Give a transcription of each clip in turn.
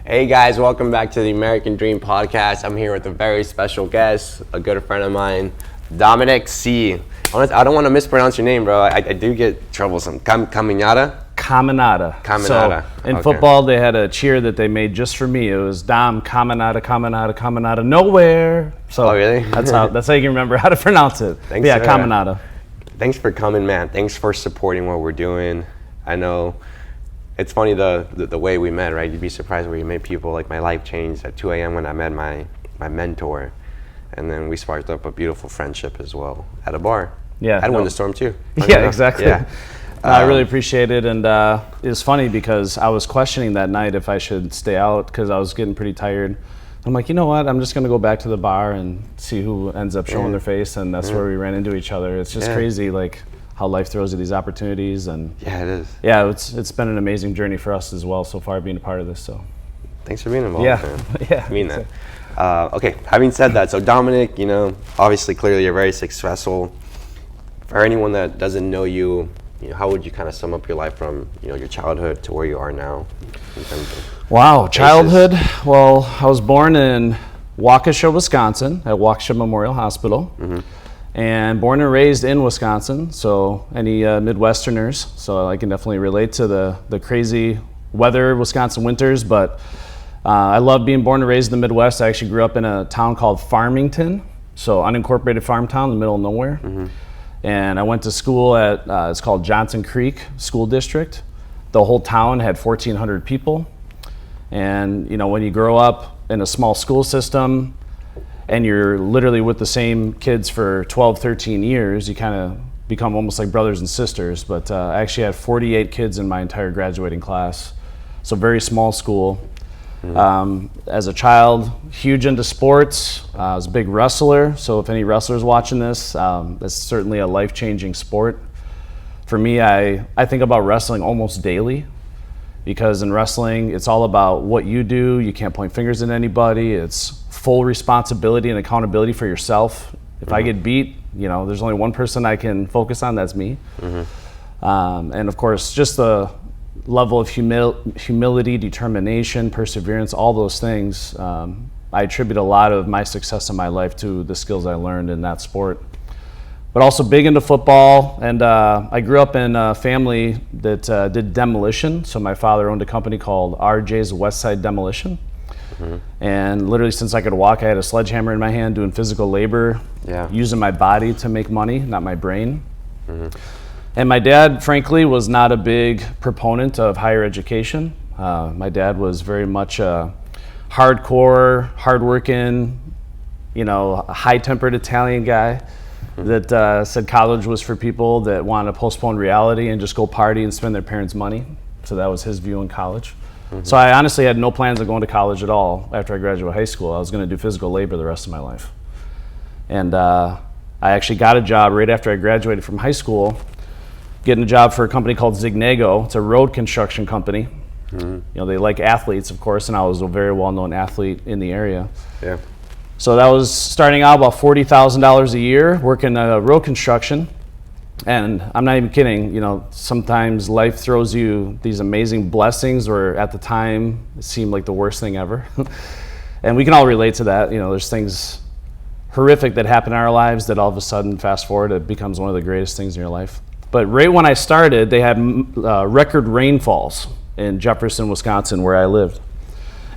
Hey guys, welcome back to the American Dream Podcast. I'm here with a very special guest, a good friend of mine, Dominic C. I don't want to mispronounce your name, bro. I do get troublesome. Caminata? Caminata. So in football, they had a cheer that they made just for me. It was Dom Caminata, nowhere. So really? that's how you can remember how to pronounce it. Thanks, yeah, Caminata. Thanks for coming, man. Thanks for supporting what we're doing. I know it's funny the way we met, right? You'd be surprised where you meet people. Like my life changed at 2 a.m. when I met my mentor, and then we sparked up a beautiful friendship as well at a bar. Yeah, I'd win the storm too. Yeah, exactly. Yeah. I really appreciate it, and it was funny because I was questioning that night if I should stay out because I was getting pretty tired. I'm like, you know what? I'm just gonna go back to the bar and see who ends up showing their face, and that's where we ran into each other. It's just crazy, like how life throws you these opportunities, and yeah, it is. Yeah, it's been an amazing journey for us as well so far, being a part of this. So, thanks for being involved. Yeah, man. yeah. I mean that. Okay, having said that, so Dominic, obviously, clearly, you're very successful. For anyone that doesn't know you, how would you kind of sum up your life from your childhood to where you are now? In terms of wow, childhood. Well, I was born in Waukesha, Wisconsin, at Waukesha Memorial Hospital, and born and raised in Wisconsin. So any Midwesterners, so I can definitely relate to the crazy weather, Wisconsin winters. But I love being born and raised in the Midwest. I actually grew up in a town called Farmington, so unincorporated farm town in the middle of nowhere. And I went to school at, it's called Johnson Creek School District. The whole town had 1,400 people. And when you grow up in a small school system and you're literally with the same kids for 12, 13 years, you kind of become almost like brothers and sisters. But I actually had 48 kids in my entire graduating class. So very small school. As a child, huge into sports. I was a big wrestler, so if any wrestlers watching this, that's certainly a life-changing sport. For me, I think about wrestling almost daily, because in wrestling, it's all about what you do. You can't point fingers at anybody. It's full responsibility and accountability for yourself. If I get beat, there's only one person I can focus on, that's me. And of course, just the level of humility, determination, perseverance, all those things. I attribute a lot of my success in my life to the skills I learned in that sport. But also big into football, and I grew up in a family that did demolition. So my father owned a company called RJ's Westside Demolition. And literally since I could walk, I had a sledgehammer in my hand doing physical labor, using my body to make money, not my brain. And my dad, frankly, was not a big proponent of higher education. My dad was very much a hardcore, hardworking, high-tempered Italian guy that said college was for people that want to postpone reality and just go party and spend their parents' money. So that was his view in college. So I honestly had no plans of going to college at all after I graduated high school. I was going to do physical labor the rest of my life. And I actually got a job right after I graduated from high school, getting a job for a company called Zignego. It's a road construction company. They like athletes, of course, and I was a very well-known athlete in the area. Yeah. So that was starting out about $40,000 a year working road construction. And I'm not even kidding, sometimes life throws you these amazing blessings, or at the time it seemed like the worst thing ever. And we can all relate to that. There's things horrific that happen in our lives that all of a sudden, fast forward, it becomes one of the greatest things in your life. But right when I started, they had record rainfalls in Jefferson, Wisconsin, where I lived.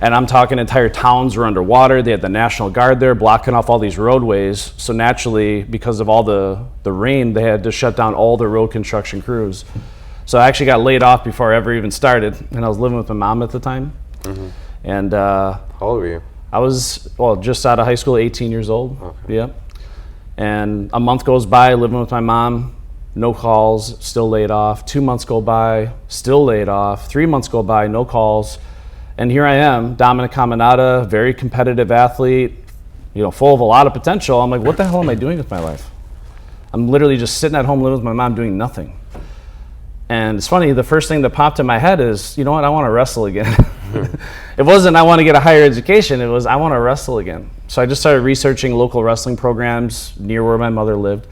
And I'm talking entire towns were underwater. They had the National Guard there blocking off all these roadways. So naturally, because of all the rain, they had to shut down all the road construction crews. So I actually got laid off before I ever even started. And I was living with my mom at the time. And how old were you? I was, just out of high school, 18 years old. Okay. Yeah. And a month goes by living with my mom. No calls, still laid off. 2 months go by, still laid off. 3 months go by, no calls. And here I am, Dominic Caminata, very competitive athlete, full of a lot of potential. I'm like, what the hell am I doing with my life? I'm literally just sitting at home living with my mom doing nothing. And it's funny, the first thing that popped in my head is, I want to wrestle again. It wasn't I want to get a higher education, it was I want to wrestle again. So I just started researching local wrestling programs near where my mother lived.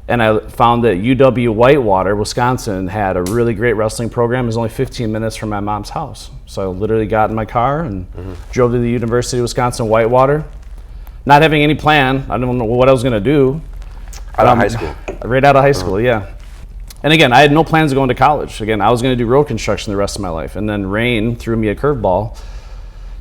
And I found that UW-Whitewater, Wisconsin, had a really great wrestling program. It was only 15 minutes from my mom's house. So I literally got in my car and drove to the University of Wisconsin-Whitewater, not having any plan. I didn't know what I was going to do. Out of high school? Right out of high school, yeah. And again, I had no plans of going to college. Again, I was going to do road construction the rest of my life. And then rain threw me a curveball.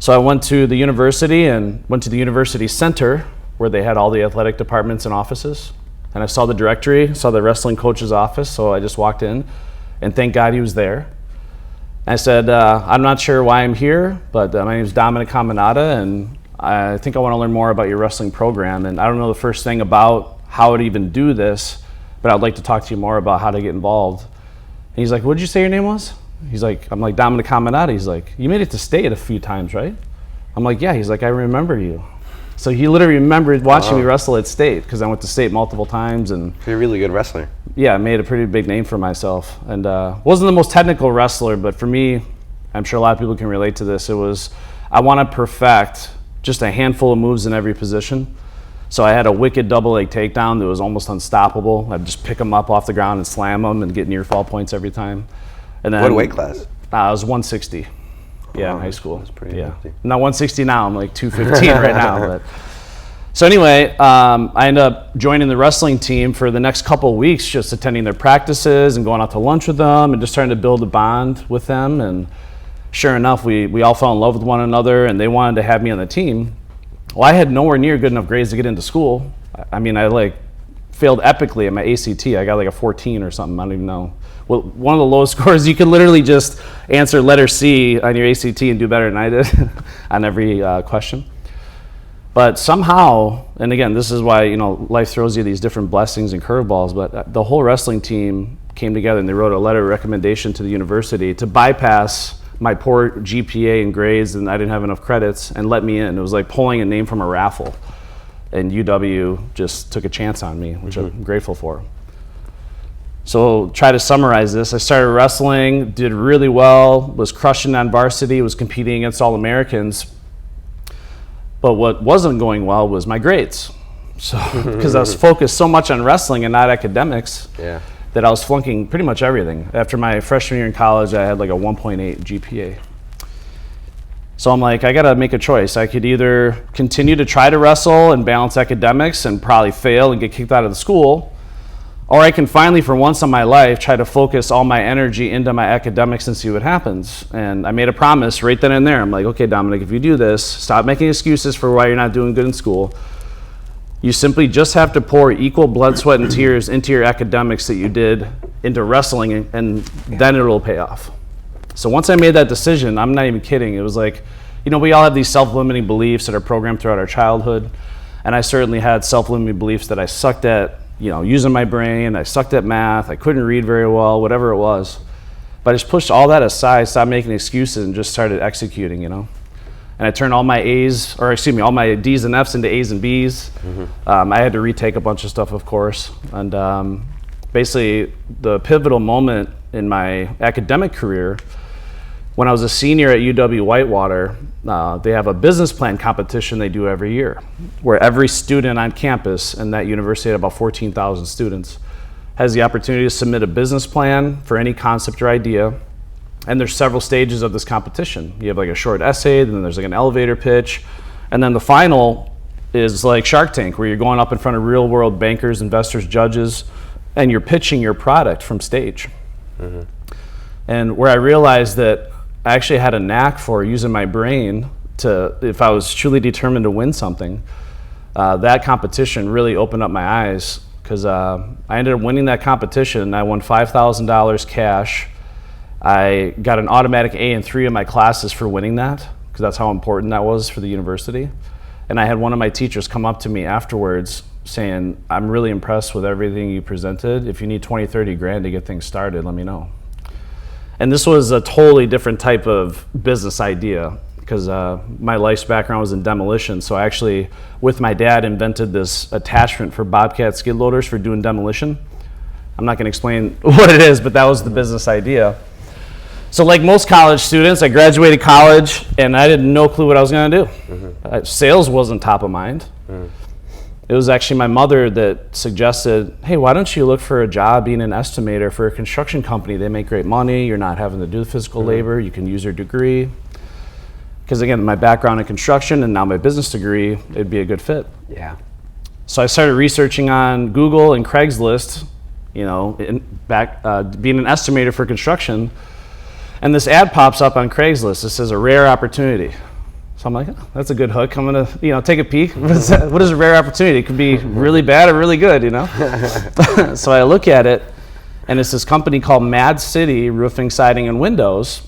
So I went to the university and went to the university center where they had all the athletic departments and offices. And I saw the directory, saw the wrestling coach's office, so I just walked in, and thank God he was there. I said, I'm not sure why I'm here, but my name is Dominic Caminata, and I think I want to learn more about your wrestling program. And I don't know the first thing about how to even do this, but I'd like to talk to you more about how to get involved. And he's like, what did you say your name was? I'm like, Dominic Caminata. He's like, you made it to state a few times, right? I'm like, yeah. He's like, I remember you. So he literally remembered watching me wrestle at state, because I went to state multiple times. And you're a really good wrestler. Yeah, I made a pretty big name for myself. And wasn't the most technical wrestler, but for me, I'm sure a lot of people can relate to this. It was, I want to perfect just a handful of moves in every position. So I had a wicked double leg takedown that was almost unstoppable. I'd just pick them up off the ground and slam them and get near fall points every time. And then, what weight class? I was 160. Yeah, in high school. That's pretty hefty. I'm not 160 now. I'm like 215 right now. But. So anyway, I ended up joining the wrestling team for the next couple of weeks, just attending their practices and going out to lunch with them and just trying to build a bond with them. And sure enough, we all fell in love with one another, and they wanted to have me on the team. Well, I had nowhere near good enough grades to get into school. I mean, I like failed epically at my ACT. I got like a 14 or something. I don't even know. Well, one of the lowest scores. You could literally just answer letter C on your ACT and do better than I did on every question. But somehow, and again, this is why life throws you these different blessings and curveballs. But the whole wrestling team came together and they wrote a letter of recommendation to the university to bypass my poor GPA and grades, and I didn't have enough credits, and let me in. It was like pulling a name from a raffle. And UW just took a chance on me, which I'm grateful for. So try to summarize this. I started wrestling, did really well, was crushing on varsity, was competing against All-Americans. But what wasn't going well was my grades. So because I was focused so much on wrestling and not academics, that I was flunking pretty much everything. After my freshman year in college, I had like a 1.8 GPA. So I'm like, I gotta make a choice. I could either continue to try to wrestle and balance academics and probably fail and get kicked out of the school, or I can finally, for once in my life, try to focus all my energy into my academics and see what happens. And I made a promise right then and there. I'm like, okay, Dominic, if you do this, stop making excuses for why you're not doing good in school. You simply just have to pour equal blood, sweat, and tears into your academics that you did into wrestling, and then it'll pay off. So once I made that decision, I'm not even kidding. It was like, we all have these self-limiting beliefs that are programmed throughout our childhood. And I certainly had self-limiting beliefs that I sucked at, using my brain. I sucked at math. I couldn't read very well, whatever it was. But I just pushed all that aside, stopped making excuses, and just started executing, And I turned all my all my D's and F's into A's and B's. I had to retake a bunch of stuff, of course. And basically, the pivotal moment in my academic career, when I was a senior at UW-Whitewater, they have a business plan competition they do every year, where every student on campus, and that university had about 14,000 students, has the opportunity to submit a business plan for any concept or idea. And there's several stages of this competition. You have like a short essay, then there's like an elevator pitch, and then the final is like Shark Tank, where you're going up in front of real world bankers, investors, judges, and you're pitching your product from stage. And where I realized that I actually had a knack for using my brain to, if I was truly determined to win something, that competition really opened up my eyes, because I ended up winning that competition. I won $5,000 cash. I got an automatic A in 3 of my classes for winning that, because that's how important that was for the university. And I had one of my teachers come up to me afterwards saying, I'm really impressed with everything you presented. If you need 20, 30 grand to get things started, let me know. And this was a totally different type of business idea, because my life's background was in demolition. So I actually, with my dad, invented this attachment for Bobcat skid loaders for doing demolition. I'm not going to explain what it is, but that was the business idea. So like most college students, I graduated college and I had no clue what I was going to do. Sales wasn't top of mind. It was actually my mother that suggested, hey, why don't you look for a job being an estimator for a construction company? They make great money. You're not having to do the physical labor. You can use your degree. Because again, my background in construction and now my business degree, it'd be a good fit. Yeah. So I started researching on Google and Craigslist, being an estimator for construction. And this ad pops up on Craigslist. It says a rare opportunity. So I'm like, oh, that's a good hook. I'm gonna, take a peek. What is a rare opportunity? It could be really bad or really good, So I look at it, and it's this company called Mad City Roofing, Siding, and Windows.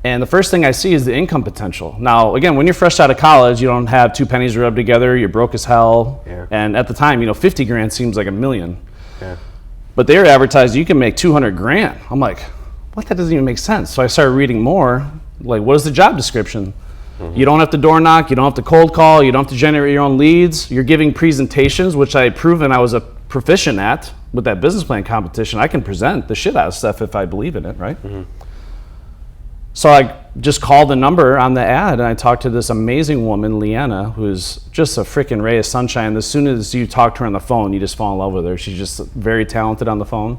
And the first thing I see is the income potential. Now, again, when you're fresh out of college, you don't have two pennies rubbed together. You're broke as hell. Yeah. And at the time, 50 grand seems like $1 million. Yeah. But they were advertised you can make 200 grand. I'm like, what? That doesn't even make sense. So I started reading more. Like, what is the job description? You don't have to door knock, you don't have to cold call, you don't have to generate your own leads. You're giving presentations, which I had proven I was a proficient at with that business plan competition. I can present the shit out of stuff if I believe in it, right? So I just called the number on the ad and I talked to this amazing woman, Leanna, who's just a freaking ray of sunshine. As soon as you talk to her on the phone, you just fall in love with her. She's just very talented on the phone.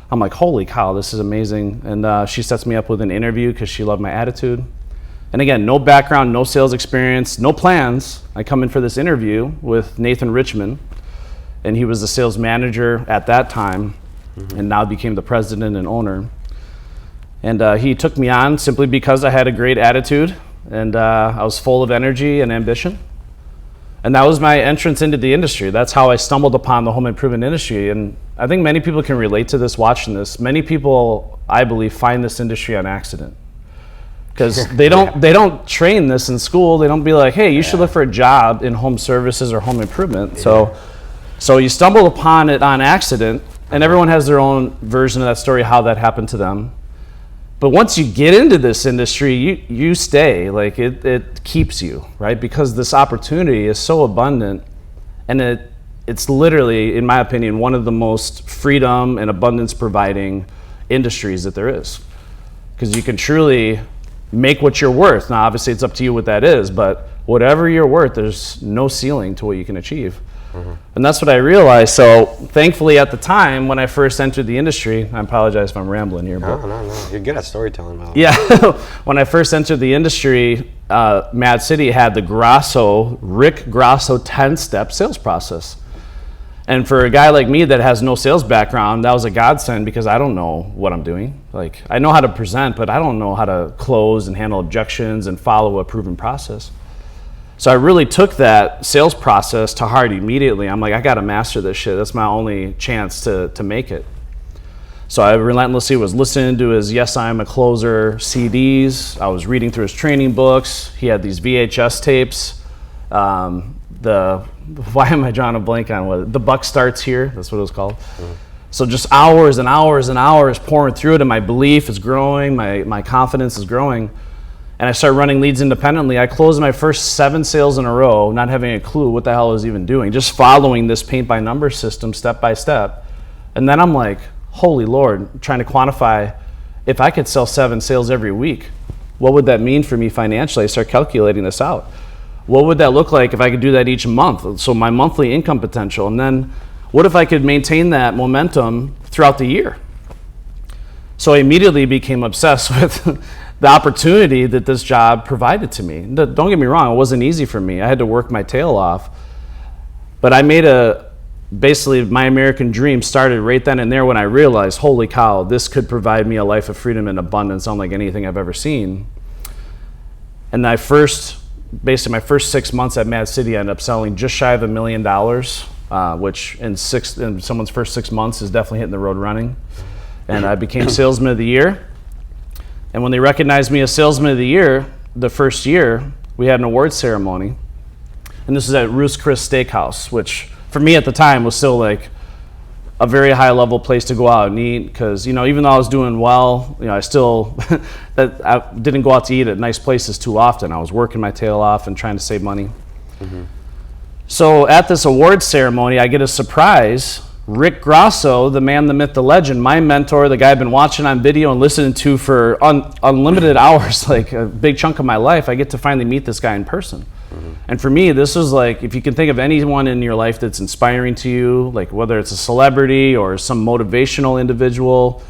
I'm like, holy cow, this is amazing. And she sets me up with an interview because she loved my attitude. And again, no background, no sales experience, no plans. I come in for this interview with Nathan Richmond, and he was the sales manager at that time, and now became the president and owner. And he took me on simply because I had a great attitude, and I was full of energy and ambition. And that was my entrance into the industry. That's how I stumbled upon the home improvement industry. And I think many people can relate to this watching this. Many people, I believe, find this industry on accident. Because they don't train this in school. They don't be like, hey, you should look for a job in home services or home improvement. So you stumble upon it on accident, and everyone has their own version of that story, how that happened to them. But once you get into this industry, you stay. Like it keeps you, right? Because this opportunity is so abundant, and it's literally, in my opinion, one of the most freedom and abundance providing industries that there is. Because you can truly make what you're worth. Now, obviously, it's up to you what that is, but whatever you're worth, there's no ceiling to what you can achieve. And that's what I realized. So, thankfully, at the time when I first entered the industry, I apologize if I'm rambling here. No. You're good at storytelling, Mel. Yeah. When I first entered the industry, Mad City had the Rick Grasso 10-step sales process. And for a guy like me that has no sales background, that was a godsend because I don't know what I'm doing. Like, I know how to present, but I don't know how to close and handle objections and follow a proven process. So I really took that sales process to heart immediately. I'm like, I got to master this shit. That's my only chance to make it. So I relentlessly was listening to his Yes, I Am a Closer CDs. I was reading through his training books. He had these VHS tapes. Why am I drawing a blank on what? The Buck Starts Here. That's what it was called. So just hours and hours and hours pouring through it, and my belief is growing, my confidence is growing. And I started running leads independently. I closed my first 7 sales in a row, not having a clue what the hell I was even doing, just following this paint by number system step by step. And then I'm like, holy Lord, trying to quantify, if I could sell 7 sales every week, what would that mean for me financially? I start calculating this out. What would that look like if I could do that each month? So my monthly income potential. And then what if I could maintain that momentum throughout the year? So I immediately became obsessed with the opportunity that this job provided to me. Don't get me wrong, it wasn't easy for me. I had to work my tail off. But I made basically my American dream started right then and there when I realized, holy cow, this could provide me a life of freedom and abundance unlike anything I've ever seen. And basically my first 6 months at Mad City, I ended up selling just shy of $1 million, which in someone's first 6 months is definitely hitting the road running. And I became Salesman of the Year. And when they recognized me as Salesman of the Year, the first year, we had an awards ceremony. And this was at Ruth's Chris Steakhouse, which for me at the time was still like a very high level place to go out and eat. Because, even though I was doing well, I still I didn't go out to eat at nice places too often. I was working my tail off and trying to save money. So at this awards ceremony, I get a surprise. Rick Grasso, the man, the myth, the legend, my mentor, the guy I've been watching on video and listening to for unlimited hours, like a big chunk of my life, I get to finally meet this guy in person. And for me, this was like, if you can think of anyone in your life that's inspiring to you, like whether it's a celebrity or some motivational individual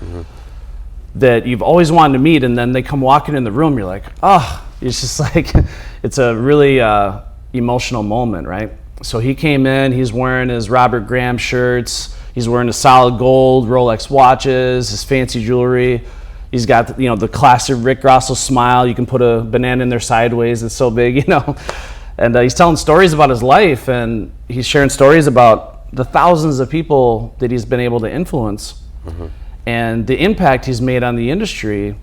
that you've always wanted to meet, and then they come walking in the room, you're like, oh, it's just like, it's a really emotional moment, right? So he came in, he's wearing his Robert Graham shirts, he's wearing the solid gold Rolex watches, his fancy jewelry. He's got, you know, the classic Rick Grosso smile. You can put a banana in there sideways. It's so big, you know. And he's telling stories about his life, and he's sharing stories about the thousands of people that he's been able to influence and the impact he's made on the industry,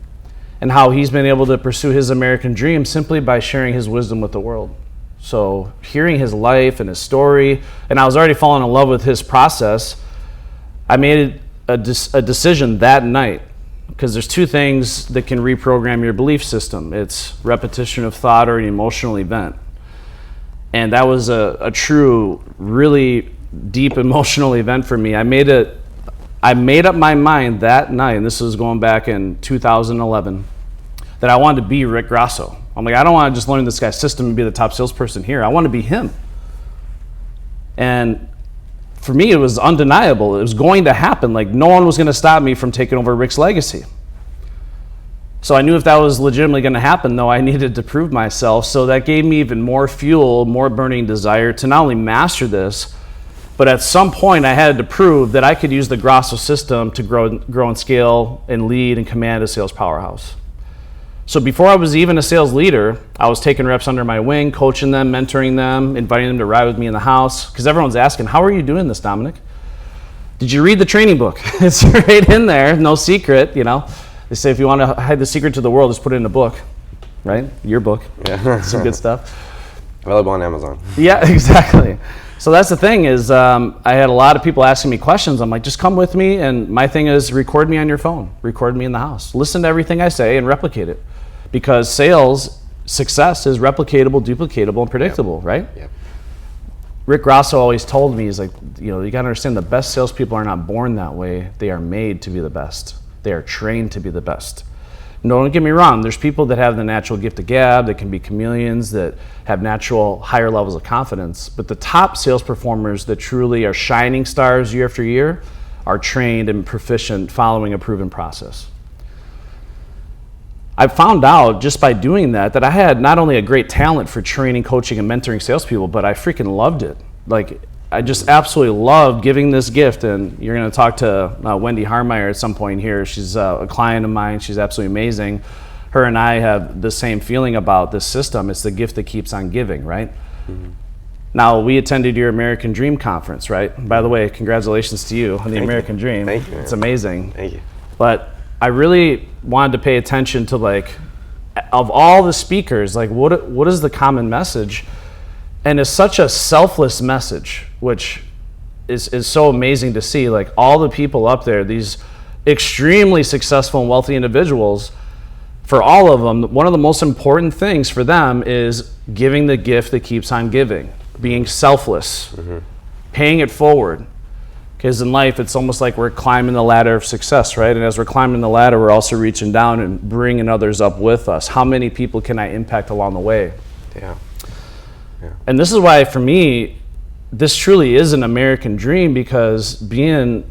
and how he's been able to pursue his American dream simply by sharing his wisdom with the world. So hearing his life and his story, and I was already falling in love with his process, I made a decision that night. Because there's two things that can reprogram your belief system. It's repetition of thought or an emotional event. And that was a true, really deep emotional event for me. I made up my mind that night, and this was going back in 2011, that I wanted to be Rick Grosso. I'm like, I don't want to just learn this guy's system and be the top salesperson here. I want to be him. And for me, it was undeniable. It was going to happen. Like, no one was going to stop me from taking over Rick's legacy. So I knew if that was legitimately going to happen, though, I needed to prove myself. So that gave me even more fuel, more burning desire to not only master this, but at some point I had to prove that I could use the Grosso system to grow and scale and lead and command a sales powerhouse. So before I was even a sales leader, I was taking reps under my wing, coaching them, mentoring them, inviting them to ride with me in the house. Because everyone's asking, how are you doing this, Dominic? Did you read the training book? It's right in there, no secret, you know. They say if you want to hide the secret to the world, just put it in a book, right? Your book, some good stuff. Available on Amazon. Yeah, exactly. So that's the thing is I had a lot of people asking me questions. I'm like, just come with me. And my thing is record me on your phone, record me in the house. Listen to everything I say and replicate it. Because sales success is replicatable, duplicatable, and predictable, right? Yep. Rick Grosso always told me, he's like, you know, you got to understand the best salespeople are not born that way. They are made to be the best. They are trained to be the best. No, don't get me wrong. There's people that have the natural gift of gab, that can be chameleons, that have natural higher levels of confidence. But the top sales performers that truly are shining stars year after year are trained and proficient following a proven process. I found out just by doing that I had not only a great talent for training, coaching, and mentoring salespeople, but I freaking loved it. Like, I just absolutely loved giving this gift. And you're going to talk to Wendy Harmeyer at some point here. She's a client of mine. She's absolutely amazing. Her and I have the same feeling about this system. It's the gift that keeps on giving, right? Now, we attended your American Dream conference, right? By the way, congratulations to you on the American Dream. Thank you. Man. It's amazing. Thank you. But I really wanted to pay attention to, like, of all the speakers, like, what is the common message? And it's such a selfless message, which is so amazing to see. Like, all the people up there, these extremely successful and wealthy individuals, for all of them, one of the most important things for them is giving the gift that keeps on giving, being selfless, paying it forward. Because in life, it's almost like we're climbing the ladder of success, right? And as we're climbing the ladder, we're also reaching down and bringing others up with us. How many people can I impact along the way? Yeah. And this is why, for me, this truly is an American dream, because being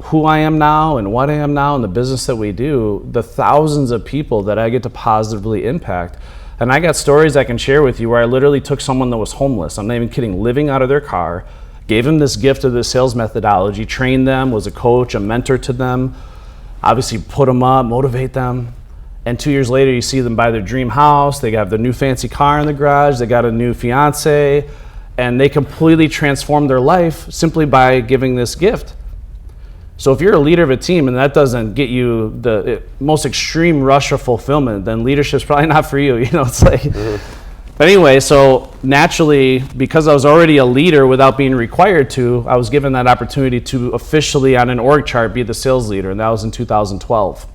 who I am now and what I am now and the business that we do, the thousands of people that I get to positively impact. And I got stories I can share with you where I literally took someone that was homeless, I'm not even kidding, living out of their car, gave them this gift of this sales methodology, trained them, was a coach, a mentor to them, obviously put them up, motivate them. And 2 years later, you see them buy their dream house, they have their new fancy car in the garage, they got a new fiance, and they completely transform their life simply by giving this gift. So if you're a leader of a team and that doesn't get you the most extreme rush of fulfillment, then leadership's probably not for you. You know, it's like... But anyway, so naturally, because I was already a leader without being required to, I was given that opportunity to officially on an org chart be the sales leader, and that was in 2012.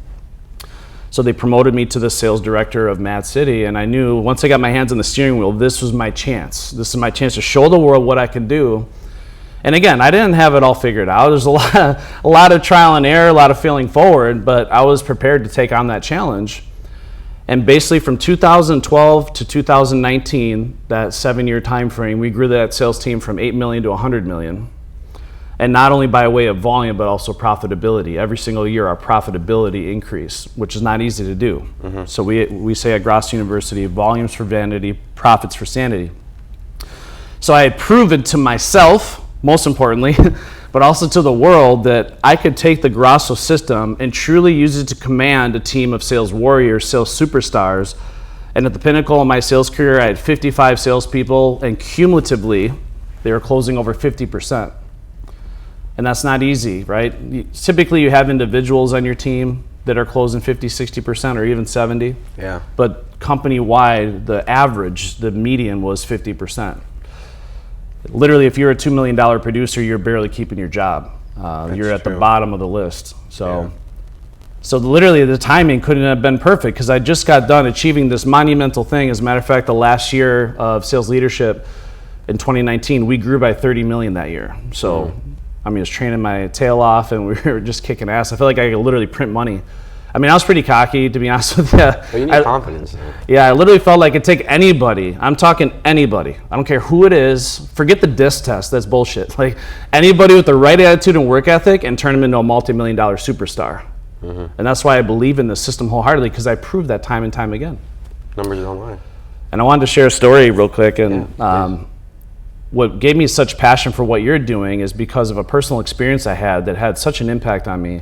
So they promoted me to the sales director of Mad City, and I knew once I got my hands on the steering wheel, this was my chance. This is my chance to show the world what I can do. And again, I didn't have it all figured out. There's a lot of trial and error, a lot of failing forward, but I was prepared to take on that challenge. And basically from 2012 to 2019, that 7-year time frame, we grew that sales team from 8 million to 100 million. And not only by way of volume, but also profitability. Every single year, our profitability increased, which is not easy to do. So we say at Gross University, volumes for vanity, profits for sanity. So I had proven to myself, most importantly, but also to the world, that I could take the Grosso system and truly use it to command a team of sales warriors, sales superstars. And at the pinnacle of my sales career, I had 55 salespeople, and cumulatively, they were closing over 50%. And that's not easy, right? Typically, you have individuals on your team that are closing 50, 60%, or even 70. Yeah. But company-wide, the average, the median was 50%. Literally, if you're a $2 million producer, you're barely keeping your job. You're at the bottom of the list. So literally, the timing couldn't have been perfect, because I just got done achieving this monumental thing. As a matter of fact, the last year of sales leadership in 2019, we grew by 30 million that year. So, I mean, I was training my tail off, and we were just kicking ass. I feel like I could literally print money. I mean, I was pretty cocky, to be honest with you. But you need confidence. Yeah, I literally felt like I could take anybody. I'm talking anybody. I don't care who it is. Forget the DISC test. That's bullshit. Like, anybody with the right attitude and work ethic, and turn them into a multi-million-dollar superstar. And that's why I believe in the system wholeheartedly, because I proved that time and time again. Numbers don't lie. And I wanted to share a story real quick. And what gave me such passion for what you're doing is because of a personal experience I had that had such an impact on me.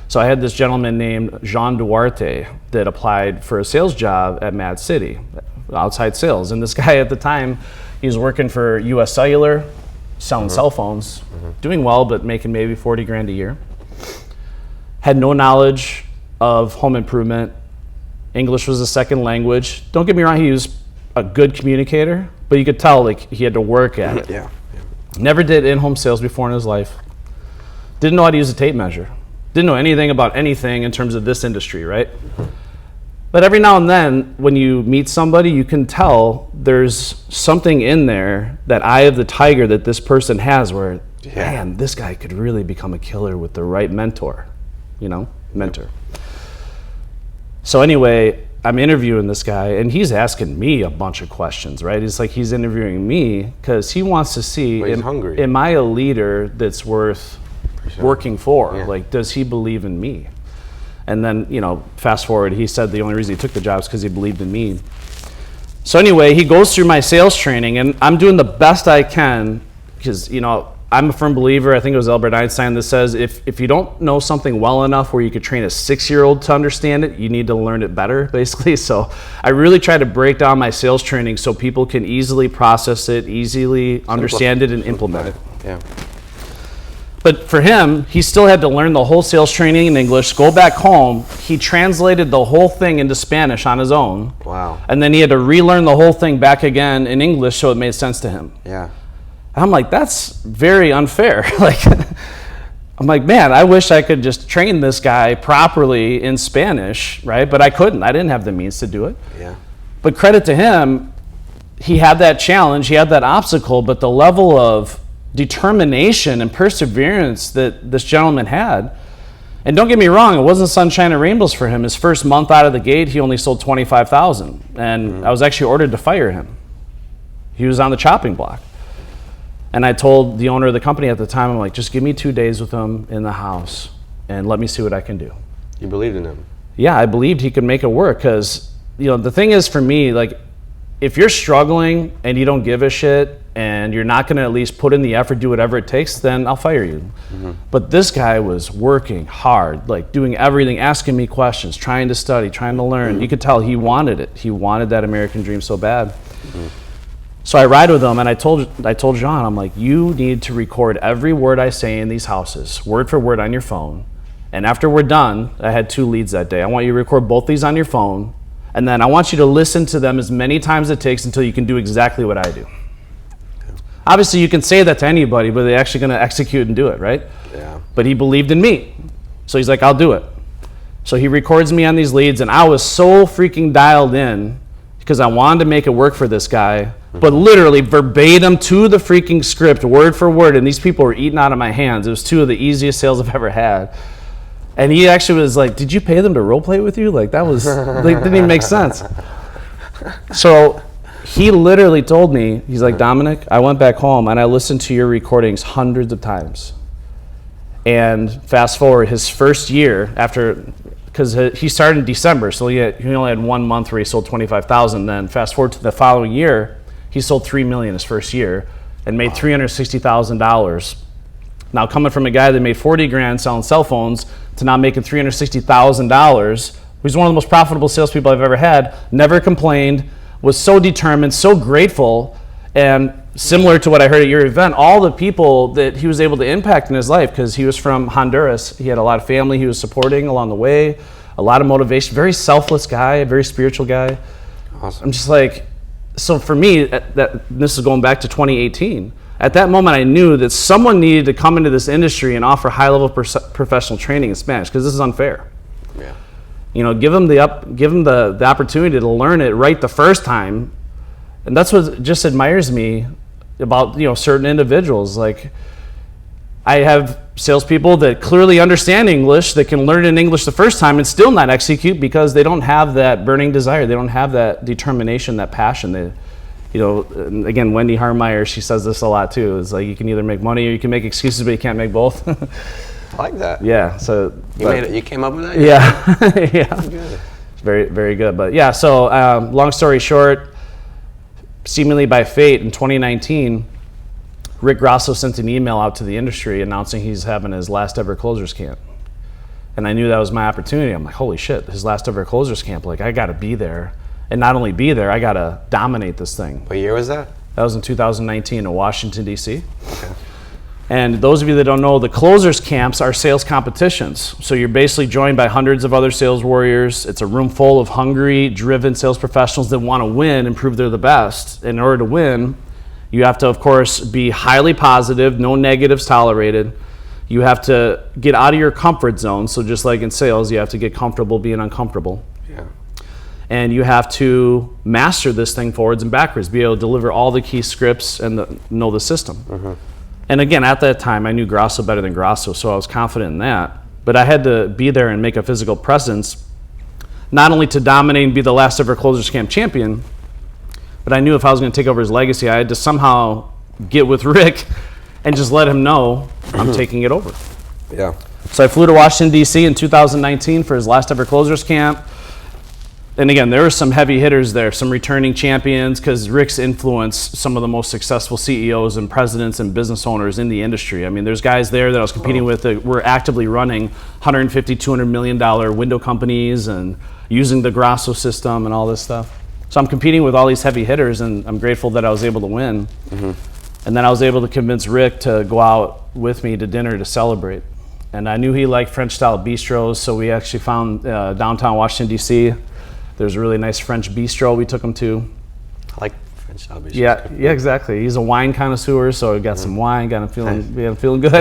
So I had this gentleman named Jean Duarte that applied for a sales job at Mad City, outside sales. And this guy at the time, he was working for US Cellular, selling cell phones, doing well, but making maybe 40 grand a year. Had no knowledge of home improvement. English was a second language. Don't get me wrong, he was a good communicator, but you could tell like he had to work at it. Never did in-home sales before in his life. Didn't know how to use a tape measure. Didn't know anything about anything in terms of this industry, right? But every now and then, when you meet somebody, you can tell there's something in there, that eye of the tiger that this person has, where, man, this guy could really become a killer with the right mentor, mentor. So anyway, I'm interviewing this guy, and he's asking me a bunch of questions, right? It's like he's interviewing me because he wants to see, am I a leader that's worth working for? Like, does he believe in me? And then, fast forward, he said the only reason he took the job is because he believed in me. So anyway, he goes through my sales training, and I'm doing the best I can because, I'm a firm believer, I think it was Albert Einstein that says, if you don't know something well enough where you could train a 6-year-old to understand it, you need to learn it better, basically. So I really try to break down my sales training so people can easily process it, easily understand it, and implement it. Yeah. But for him, he still had to learn the whole sales training in English, go back home. He translated the whole thing into Spanish on his own. Wow. And then he had to relearn the whole thing back again in English so it made sense to him. Yeah. I'm like, that's very unfair. I'm like, man, I wish I could just train this guy properly in Spanish, right? But I couldn't. I didn't have the means to do it. Yeah. But credit to him, he had that challenge, he had that obstacle, but the level of determination and perseverance that this gentleman had. And don't get me wrong, it wasn't sunshine and rainbows for him. His first month out of the gate, he only sold 25,000. And I was actually ordered to fire him. He was on the chopping block. And I told the owner of the company at the time, I'm like, just give me 2 days with him in the house and let me see what I can do. You believed in him? Yeah, I believed he could make it work because, the thing is for me, like, if you're struggling and you don't give a shit and you're not going to at least put in the effort, do whatever it takes, then I'll fire you. But this guy was working hard, like doing everything, asking me questions, trying to study, trying to learn. You could tell he wanted it. He wanted that American dream so bad. So I ride with him, and I told John, I'm like, you need to record every word I say in these houses, word for word on your phone. And after we're done, I had 2 leads that day. I want you to record both these on your phone, and then I want you to listen to them as many times as it takes until you can do exactly what I do. Obviously, you can say that to anybody, but they're actually going to execute and do it, right? Yeah. But he believed in me. So he's like, I'll do it. So he records me on these leads, and I was so freaking dialed in because I wanted to make it work for this guy, but literally verbatim to the freaking script, word for word, and these people were eating out of my hands. It was 2 of the easiest sales I've ever had. And he actually was like, did you pay them to role play with you? Like, that was, like, didn't even make sense. So he literally told me, he's like, Dominic, I went back home and I listened to your recordings hundreds of times. And fast forward his first year after, because he started in December, so he only had 1 month where he sold 25,000. Then fast forward to the following year, he sold 3 million his first year and made $360,000. Now, coming from a guy that made 40 grand selling cell phones to now making $360,000, he's one of the most profitable salespeople I've ever had, never complained, was so determined, so grateful, and similar to what I heard at your event, all the people that he was able to impact in his life, because he was from Honduras, he had a lot of family he was supporting along the way, a lot of motivation, very selfless guy, a very spiritual guy. Awesome. I'm just like, so for me, this is going back to 2018, at that moment I knew that someone needed to come into this industry and offer high-level professional training in Spanish, because this is unfair. Yeah. You know, give them the opportunity to learn it right the first time. And that's what just admires me about, you know, certain individuals. Like, I have salespeople that clearly understand English, that can learn in English the first time and still not execute because they don't have that burning desire. They don't have that determination, that passion. They, you know, again, Wendy Harmeyer, she says this a lot too. It's like, you can either make money or you can make excuses, but you can't make both. I like that. Yeah. So you came up with that? Yeah. Yeah. Good. Very, very good. But yeah, so long story short, seemingly by fate, in 2019, Rick Grasso sent an email out to the industry announcing he's having his last ever closers camp. And I knew that was my opportunity. I'm like, holy shit, his last ever closers camp. Like, I got to be there. And not only be there, I got to dominate this thing. What year was that? That was in 2019 in Washington, D.C. Okay. And those of you that don't know, the closers camps are sales competitions. So you're basically joined by hundreds of other sales warriors. It's a room full of hungry, driven sales professionals that want to win and prove they're the best. In order to win, you have to, of course, be highly positive, no negatives tolerated. You have to get out of your comfort zone. So just like in sales, you have to get comfortable being uncomfortable. Yeah. And you have to master this thing forwards and backwards, be able to deliver all the key scripts and know the system. Mm-hmm. And again, at that time, I knew Grasso better than Grasso, so I was confident in that. But I had to be there and make a physical presence, not only to dominate and be the last ever closers camp champion, but I knew if I was going to take over his legacy, I had to somehow get with Rick and just let him know I'm taking it over. Yeah. So I flew to Washington, D.C. in 2019 for his last ever closers camp. And again, there were some heavy hitters there, some returning champions, because Rick's influenced some of the most successful CEOs and presidents and business owners in the industry. I mean, there's guys there that I was competing with that were actively running $150, $200 million window companies and using the Grasso system and all this stuff. So I'm competing with all these heavy hitters, and I'm grateful that I was able to win. Mm-hmm. And then I was able to convince Rick to go out with me to dinner to celebrate. And I knew he liked French-style bistros, so we actually found downtown Washington, D.C., there's a really nice French bistro we took him to. I like French style bistro. Yeah, exactly. He's a wine connoisseur, so we got some wine, got him feeling good.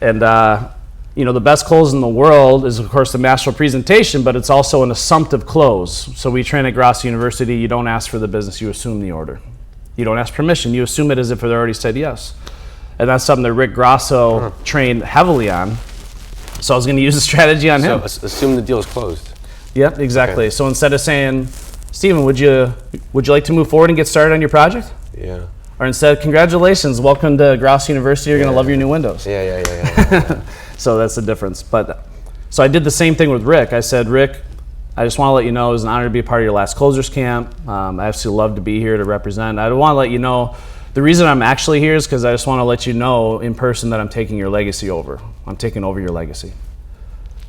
And you know, the best close in the world is, of course, the masterful presentation, but it's also an assumptive close. So we train at Grasso University. You don't ask for the business, you assume the order. You don't ask permission, you assume it as if they already said yes. And that's something that Rick Grasso trained heavily on. So I was going to use the strategy on him. So assume the deal is closed. Yep, exactly. Okay. So instead of saying, Steven, would you like to move forward and get started on your project? Yeah. Or instead, congratulations, welcome to Grasso University, you're going to love your new windows. Yeah. So that's the difference. But so I did the same thing with Rick. I said, Rick, I just want to let you know it was an honor to be a part of your last closers camp. I absolutely love to be here to represent. I want to let you know the reason I'm actually here is because I just want to let you know in person that I'm taking your legacy over. I'm taking over your legacy.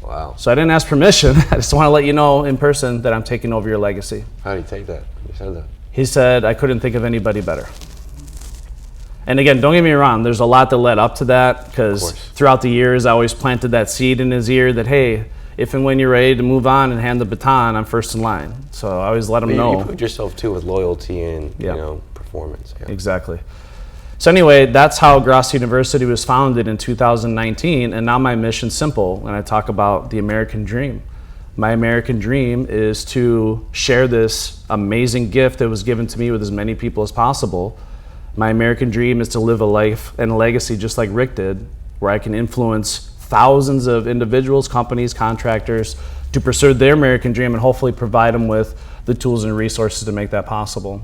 Wow. So I didn't ask permission. I just want to let you know in person that I'm taking over your legacy. How did he take that? You said that. He said, I couldn't think of anybody better. And again, don't get me wrong, there's a lot that led up to that, because throughout the years I always planted that seed in his ear that, hey, if and when you're ready to move on and hand the baton, I'm first in line. So I always let him know. You proved yourself too with loyalty and you know, performance. Yeah. Exactly. So anyway, that's how Grasso University was founded in 2019, and now my mission's simple when I talk about the American dream. My American dream is to share this amazing gift that was given to me with as many people as possible. My American dream is to live a life and a legacy just like Rick did, where I can influence thousands of individuals, companies, contractors to pursue their American dream and hopefully provide them with the tools and resources to make that possible.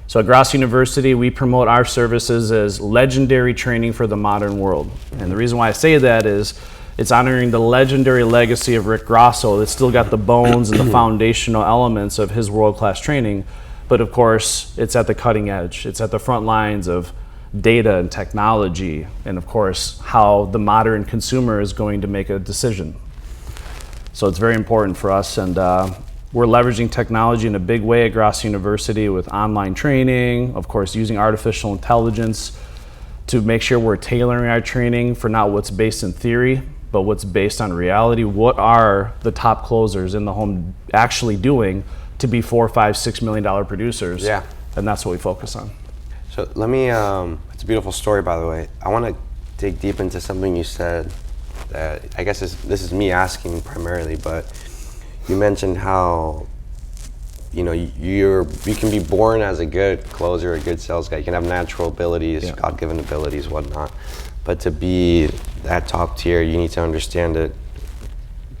So at Gross University, we promote our services as legendary training for the modern world. And the reason why I say that is it's honoring the legendary legacy of Rick Grosso that's still got the bones and the foundational elements of his world-class training. But of course, it's at the cutting edge. It's at the front lines of data and technology, and of course, how the modern consumer is going to make a decision. So it's very important for us, and we're leveraging technology in a big way at Gross University with online training, of course, using artificial intelligence to make sure we're tailoring our training for not what's based in theory, but what's based on reality. What are the top closers in the home actually doing to be $4, $5, $6 million producers? Yeah. And that's what we focus on. So let me, it's a beautiful story, by the way. I want to dig deep into something you said that I guess this is me asking primarily, but you mentioned how, you know, you can be born as a good closer, a good sales guy. You can have natural abilities, Yeah. God-given abilities, whatnot. But to be that top tier, you need to understand it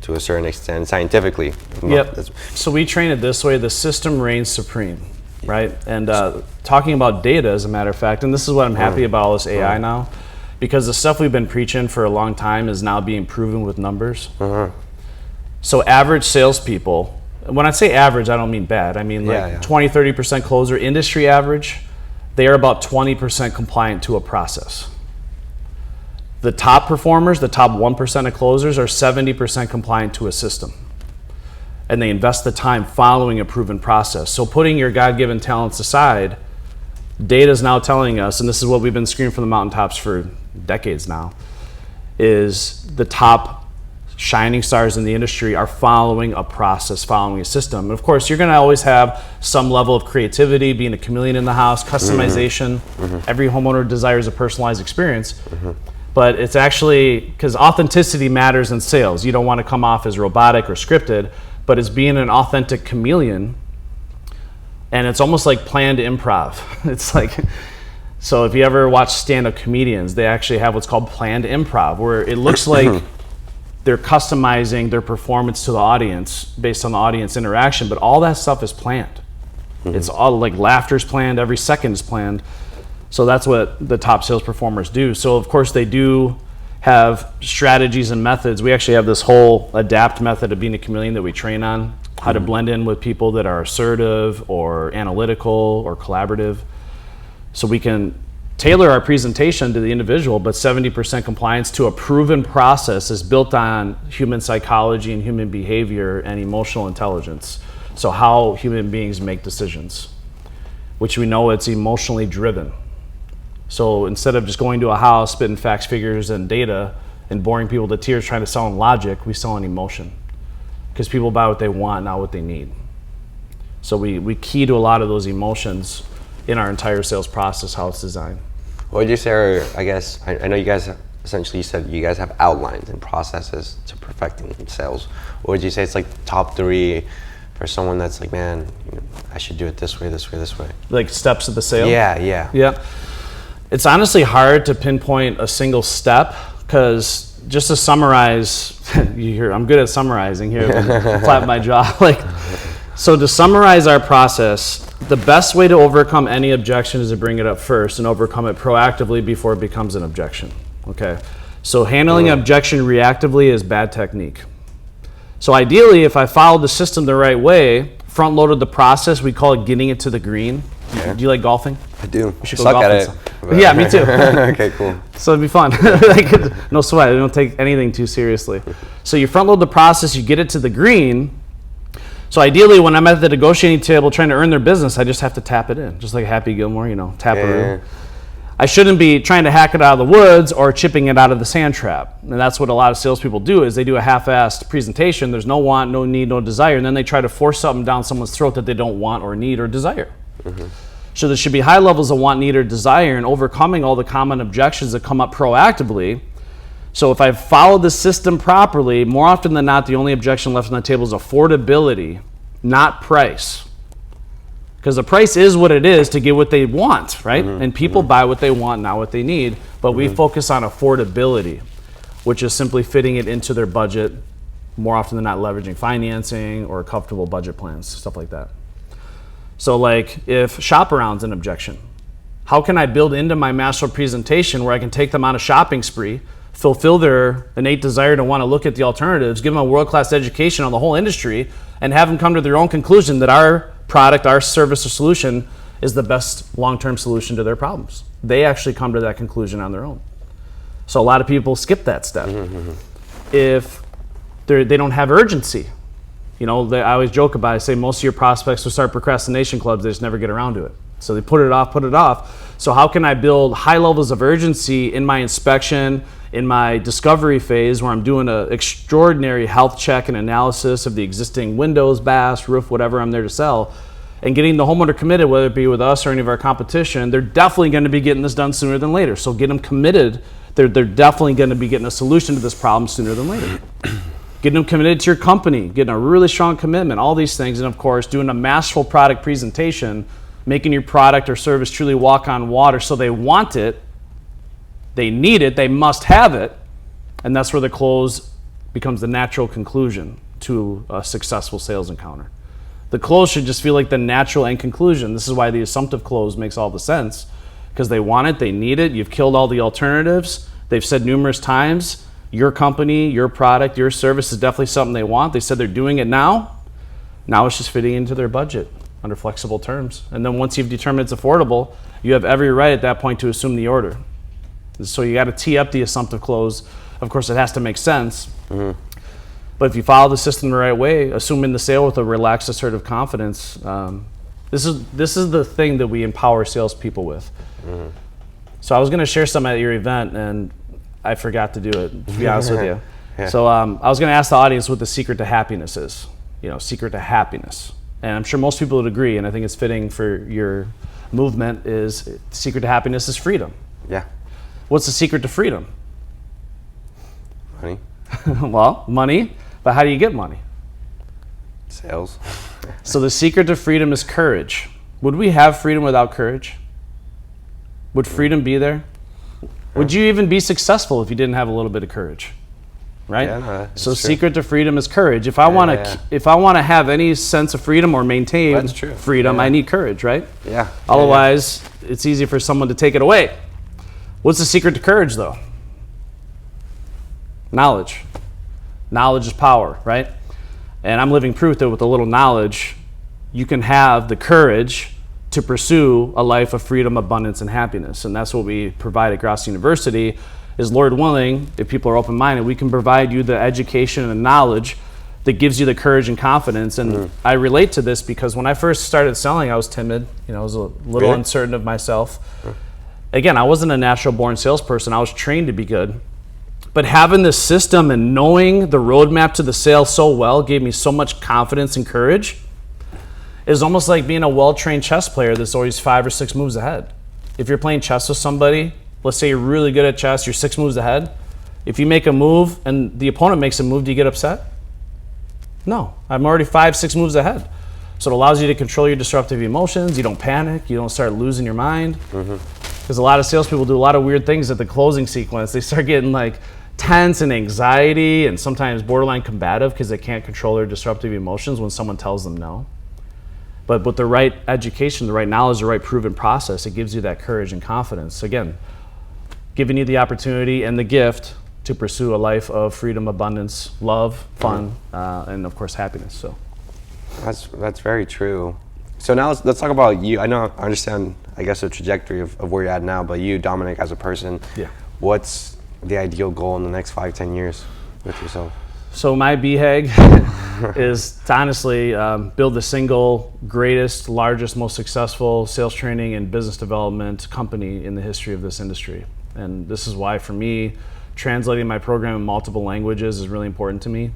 to a certain extent, scientifically. Yep. So we train it this way: the system reigns supreme, right? And talking about data, as a matter of fact, and this is what I'm happy about all this AI now, because the stuff we've been preaching for a long time is now being proven with numbers. So average salespeople, when I say average, I don't mean bad. I mean like 20, 30% closer. Industry average, they are about 20% compliant to a process. The top performers, the top 1% of closers, are 70% compliant to a system. And they invest the time following a proven process. So putting your God-given talents aside, data is now telling us, and this is what we've been screaming from the mountaintops for decades now, is the top shining stars in the industry are following a process, following a system. And of course, you're going to always have some level of creativity, being a chameleon in the house, customization. Every homeowner desires a personalized experience. But it's actually, because authenticity matters in sales. You don't want to come off as robotic or scripted, but it's being an authentic chameleon. And it's almost like planned improv. It's like, so if you ever watch stand-up comedians, they actually have what's called planned improv, where it looks like they're customizing their performance to the audience based on the audience interaction, but all that stuff is planned. It's all like laughter's planned, every second is planned. So that's what the top sales performers do. So of course they do have strategies and methods. We actually have this whole adapt method of being a chameleon that we train on, how to blend in with people that are assertive or analytical or collaborative. So we can tailor our presentation to the individual, but 70% compliance to a proven process is built on human psychology and human behavior and emotional intelligence. So how human beings make decisions, which we know it's emotionally driven. So instead of just going to a house, spitting facts, figures, and data, and boring people to tears trying to sell them logic, we sell an emotion. Because people buy what they want, not what they need. So we key to a lot of those emotions in our entire sales process, how it's designed. What would you say are, I guess, I know you guys essentially said you guys have outlines and processes to perfecting sales. What would you say it's like top 3 for someone that's like, man, you know, I should do it this way, this way, this way? Like steps of the sale? Yeah. It's honestly hard to pinpoint a single step, because just to summarize, you hear I'm good at summarizing here, clap my jaw. So to summarize our process, the best way to overcome any objection is to bring it up first and overcome it proactively before it becomes an objection. Okay. So handling objection reactively is bad technique. So ideally, if I followed the system the right way, front loaded the process, we call it getting it to the green. Okay. Do you like golfing? I do. We should go Suck golfing. at it. Yeah, me too. Okay, cool. So it'd be fun. No sweat. I don't take anything too seriously. So you front load the process, you get it to the green. So ideally, when I'm at the negotiating table trying to earn their business, I just have to tap it in, just like Happy Gilmore, tap it in. I shouldn't be trying to hack it out of the woods or chipping it out of the sand trap. And that's what a lot of salespeople do, is they do a half-assed presentation. There's no want, no need, no desire. And then they try to force something down someone's throat that they don't want or need or desire. So there should be high levels of want, need, or desire, and overcoming all the common objections that come up proactively. So if I follow the system properly, more often than not, the only objection left on the table is affordability, not price. Because the price is what it is to get what they want, right? And people buy what they want, not what they need. But we focus on affordability. which is simply fitting it into their budget, more often than not leveraging financing or comfortable budget plans, stuff like that. So like if shop around's an objection, how can I build into my master presentation where I can take them on a shopping spree, fulfill their innate desire to want to look at the alternatives, give them a world-class education on the whole industry, and have them come to their own conclusion that our product, our service or solution is the best long-term solution to their problems. They actually come to that conclusion on their own. So a lot of people skip that step. If they don't have urgency. I always joke about it. I say most of your prospects will start procrastination clubs, they just never get around to it. So they put it off. So how can I build high levels of urgency in my inspection, in my discovery phase where I'm doing an extraordinary health check and analysis of the existing windows, baths, roof, whatever I'm there to sell, and getting the homeowner committed, whether it be with us or any of our competition. They're definitely going to be getting this done sooner than later. So get them committed. They're definitely going to be getting a solution to this problem sooner than later. Getting them committed to your company, getting a really strong commitment, all these things. And of course, doing a masterful product presentation, making your product or service truly walk on water so they want it, they need it, they must have it. And that's where the close becomes the natural conclusion to a successful sales encounter. The close should just feel like the natural end conclusion. This is why the assumptive close makes all the sense, because they want it, they need it, you've killed all the alternatives. They've said numerous times, your company, your product, your service is definitely something they want. They said they're doing it now. Now it's just fitting into their budget under flexible terms. And then once you've determined it's affordable, you have every right at that point to assume the order. So you got to tee up the assumptive close. Of course, it has to make sense. But if you follow the system the right way, assuming the sale with a relaxed, assertive confidence, this is the thing that we empower salespeople with. So I was going to share some at your event, and I forgot to do it, to be honest with you. Yeah. So I was going to ask the audience what the secret to happiness is. Secret to happiness. And I'm sure most people would agree, and I think it's fitting for your movement, is the secret to happiness is freedom. Yeah. What's the secret to freedom? Money. Well, money, but how do you get money? Sales. So the secret to freedom is courage. Would we have freedom without courage? Would freedom be there? Would you even be successful if you didn't have a little bit of courage? Right? Yeah, no, that's so true. secret to freedom is courage. If I want to have any sense of freedom or maintain That's true. freedom, Yeah. I need courage, right? Yeah. Otherwise, it's easy for someone to take it away. What's the secret to courage, though? Knowledge. Knowledge is power, right? And I'm living proof that with a little knowledge, you can have the courage to pursue a life of freedom, abundance, and happiness. And that's what we provide at Gross University, is Lord willing, if people are open-minded, we can provide you the education and the knowledge that gives you the courage and confidence. And I relate to this because when I first started selling, I was timid. I was a little uncertain of myself. Again, I wasn't a natural-born salesperson. I was trained to be good. But having this system and knowing the roadmap to the sale so well gave me so much confidence and courage. It's almost like being a well-trained chess player that's always 5 or 6 moves ahead. If you're playing chess with somebody, let's say you're really good at chess, you're 6 moves ahead. If you make a move and the opponent makes a move, do you get upset? No, I'm already 5, 6 moves ahead. So it allows you to control your disruptive emotions. You don't panic. You don't start losing your mind. Because a lot of salespeople do a lot of weird things at the closing sequence. They start getting like tense and anxiety and sometimes borderline combative because they can't control their disruptive emotions when someone tells them no. But with the right education, the right knowledge, the right proven process, it gives you that courage and confidence. Again, giving you the opportunity and the gift to pursue a life of freedom, abundance, love, fun, and of course happiness. So That's very true. So now let's talk about you. I understand, I guess, the trajectory of where you're at now, but you, Dominic, as a person, what's the ideal goal in the next 5-10 years with yourself? So my BHAG is to honestly build the single greatest, largest, most successful sales training and business development company in the history of this industry. And this is why, for me, translating my program in multiple languages is really important to me.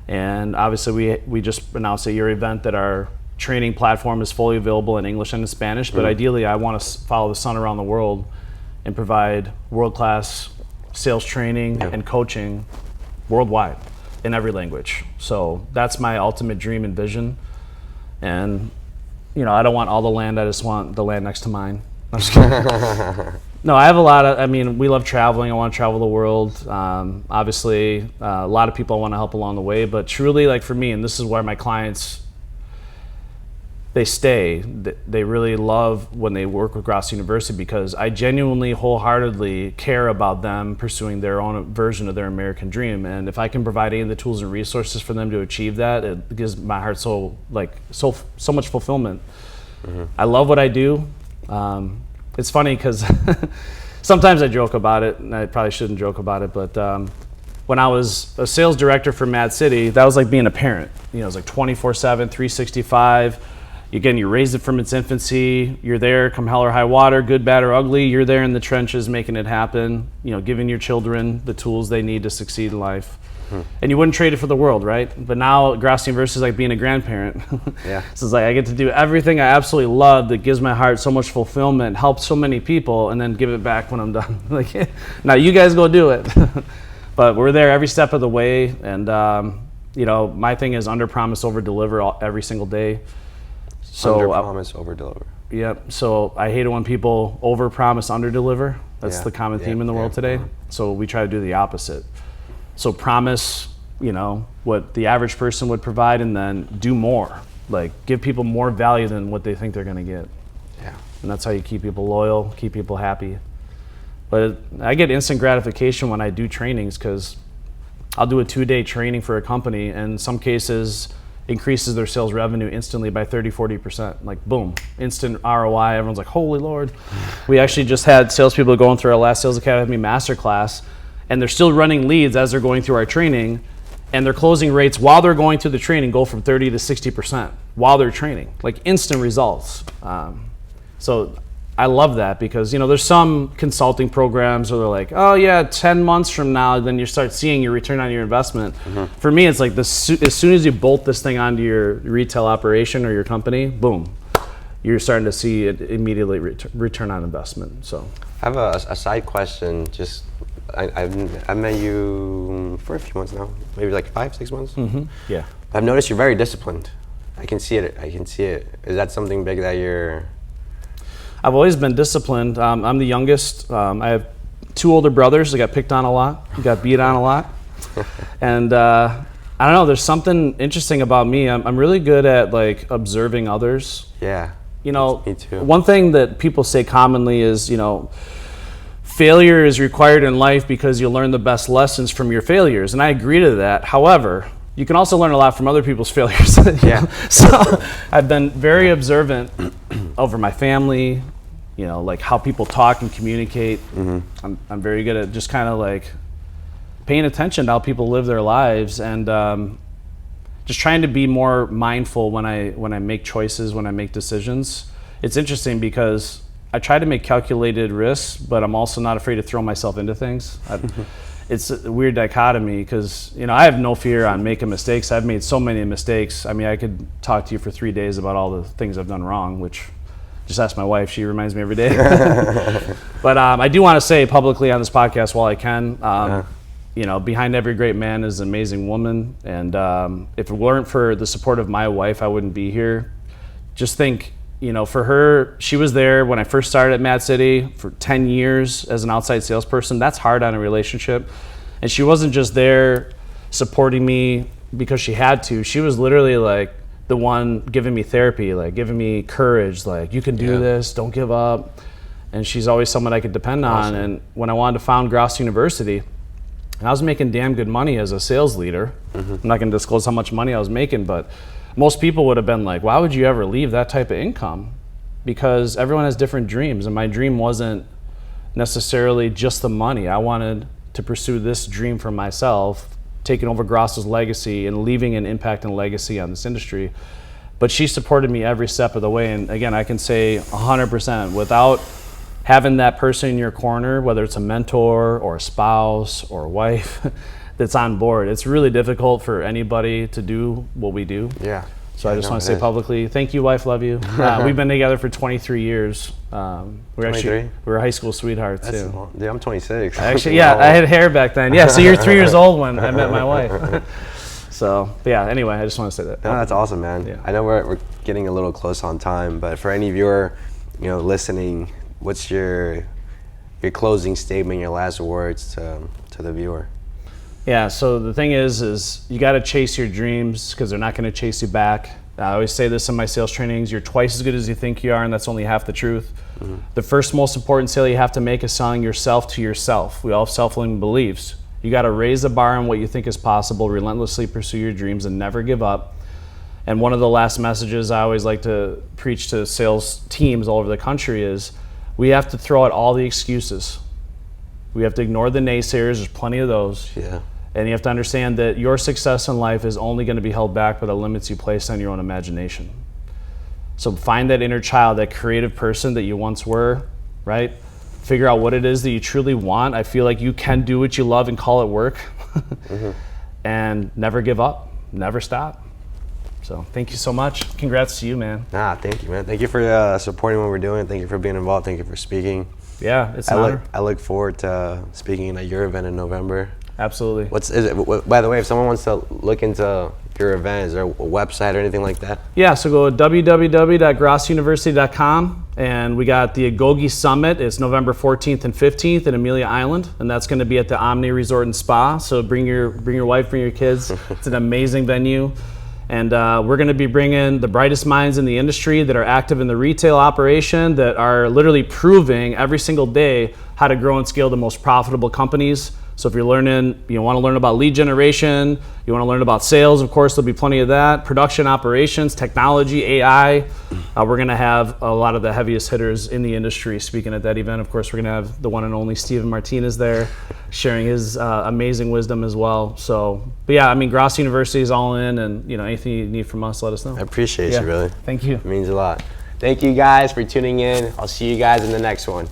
And obviously we just announced at your event that our training platform is fully available in English and in Spanish, but ideally I want to follow the sun around the world and provide world-class sales training and coaching worldwide in every language. So that's my ultimate dream and vision. And I don't want all the land, I just want the land next to mine. I'm just kidding. No, I have a lot of, I mean, we love traveling. I want to travel the world. Obviously, a lot of people I want to help along the way, but truly, like for me, and this is where my clients, they stay. They really love when they work with Gross University, because I genuinely, wholeheartedly care about them pursuing their own version of their American dream. And if I can provide any of the tools and resources for them to achieve that, it gives my heart so much fulfillment. Mm-hmm. I love what I do. It's funny because sometimes I joke about it, and I probably shouldn't joke about it, but when I was a sales director for Mad City, that was like being a parent. You know, it was like 24/7, 365. Again, you're raised it from its infancy. You're there come hell or high water, good, bad, or ugly. You're there in the trenches making it happen, you know, giving your children the tools they need to succeed in life. And you wouldn't trade it for the world, right? But now Gross University is like being a grandparent. Yeah. So it's like I get to do everything I absolutely love that gives my heart so much fulfillment, helps so many people, and then give it back when I'm done. Like, now you guys go do it. But we're there every step of the way. And, you know, my thing is under promise, over deliver every single day. So, under promise, over deliver. Yep. So I hate it when people over promise, under deliver. That's the common theme in the world today. So we try to do the opposite. So promise, you know, what the average person would provide, and then do more. Like, give people more value than what they think they're going to get. Yeah. And that's how you keep people loyal, keep people happy. But I get instant gratification when I do trainings, because I'll do a 2-day training for a company, and in some cases increases their sales revenue instantly by 30-40%. Like, boom, instant ROI. Everyone's like, holy Lord. We actually just had salespeople going through our last Sales Academy masterclass, and they're still running leads as they're going through our training, and their closing rates while they're going through the training go from 30 to 60% while they're training, like instant results. So I love that, because, you know, there's some consulting programs where they're like, oh yeah, 10 months from now, then you start seeing your return on your investment. Mm-hmm. For me, it's like as soon as you bolt this thing onto your retail operation or your company, boom, you're starting to see it immediately return on investment. So I have a side question. Just I've met you for a few months now, maybe like 5-6 months. Mm-hmm. Yeah. I've noticed you're very disciplined. I can see it. Is that something big that you're? I've always been disciplined. I'm the youngest. I have 2 older brothers. I got picked on a lot, got beat on a lot. And I don't know, there's something interesting about me. I'm really good at like observing others. Yeah. You know, me too. One thing that people say commonly is, you know, failure is required in life because you learn the best lessons from your failures. And I agree to that. However, you can also learn a lot from other people's failures. Yeah. So I've been very observant over my family, you know, like how people talk and communicate. Mm-hmm. I'm very good at just kind of like paying attention to how people live their lives, and just trying to be more mindful when I make choices, when I make decisions. It's interesting because I try to make calculated risks, but I'm also not afraid to throw myself into things. It's a weird dichotomy because, you know, I have no fear on making mistakes. I've made so many mistakes. I mean, I could talk to you for 3 days about all the things I've done wrong, which just ask my wife. She reminds me every day. But I do want to say publicly on this podcast while I can, you know, behind every great man is an amazing woman. And if it weren't for the support of my wife, I wouldn't be here. Just think, you know, for her, she was there when I first started at Mad City for 10 years as an outside salesperson. That's hard on a relationship. And she wasn't just there supporting me because she had to. She was literally like the one giving me therapy, like giving me courage, like, you can do this, don't give up. And she's always someone I could depend on. And when I wanted to found Gross University, I was making damn good money as a sales leader. Mm-hmm. I'm not going to disclose how much money I was making, but most people would have been like, why would you ever leave that type of income? Because everyone has different dreams, and my dream wasn't necessarily just the money. I wanted to pursue this dream for myself, taking over Gross's legacy and leaving an impact and legacy on this industry. But she supported me every step of the way, and again, I can say 100%, without having that person in your corner, whether it's a mentor or a spouse or a wife, that's on board. It's really difficult for anybody to do what we do. Yeah. So I just want to say publicly, thank you, wife, love you. We've been together for 23 years. We're high school sweethearts too. Yeah, I'm 26. Actually, I had hair back then. Yeah, so you're 3 years old when I met my wife. So, but yeah, anyway, I just want to say that. No, that's awesome, man. Yeah. I know we're getting a little close on time, but for any viewer, you know, listening, what's your your closing statement, your last words to the viewer. Yeah, so the thing is you got to chase your dreams because they're not going to chase you back. I always say this in my sales trainings, you're twice as good as you think you are, and that's only half the truth. Mm-hmm. The first most important sale you have to make is selling yourself to yourself. We all have self-limiting beliefs. You got to raise the bar on what you think is possible, relentlessly pursue your dreams, and never give up. And one of the last messages I always like to preach to sales teams all over the country is we have to throw out all the excuses. We have to ignore the naysayers. There's plenty of those. Yeah. And you have to understand that your success in life is only going to be held back by the limits you place on your own imagination. So find that inner child, that creative person that you once were, right? Figure out what it is that you truly want. I feel like you can do what you love and call it work. Mm-hmm. And never give up, never stop. So thank you so much. Congrats to you, man. Thank you, man. Thank you for supporting what we're doing. Thank you for being involved. Thank you for speaking. Yeah, it's an honor. I look forward to speaking at your event in November. Absolutely. By the way, if someone wants to look into your event, is there a website or anything like that? Yeah, so go to www.grossuniversity.com, and we got the Agoge Summit. It's November 14th and 15th in Amelia Island, and that's going to be at the Omni Resort and Spa. So bring your wife, bring your kids. It's an amazing venue. And we're going to be bringing the brightest minds in the industry that are active in the retail operation, that are literally proving every single day how to grow and scale the most profitable companies. So if you're learning, you want to learn about lead generation, you want to learn about sales, of course, there'll be plenty of that. Production operations, technology, AI. We're going to have a lot of the heaviest hitters in the industry speaking at that event. Of course, we're going to have the one and only Steven Martinez there sharing his amazing wisdom as well. So, but yeah, I mean, Gross University is all in, and anything you need from us, let us know. I appreciate you, really. Thank you. It means a lot. Thank you guys for tuning in. I'll see you guys in the next one.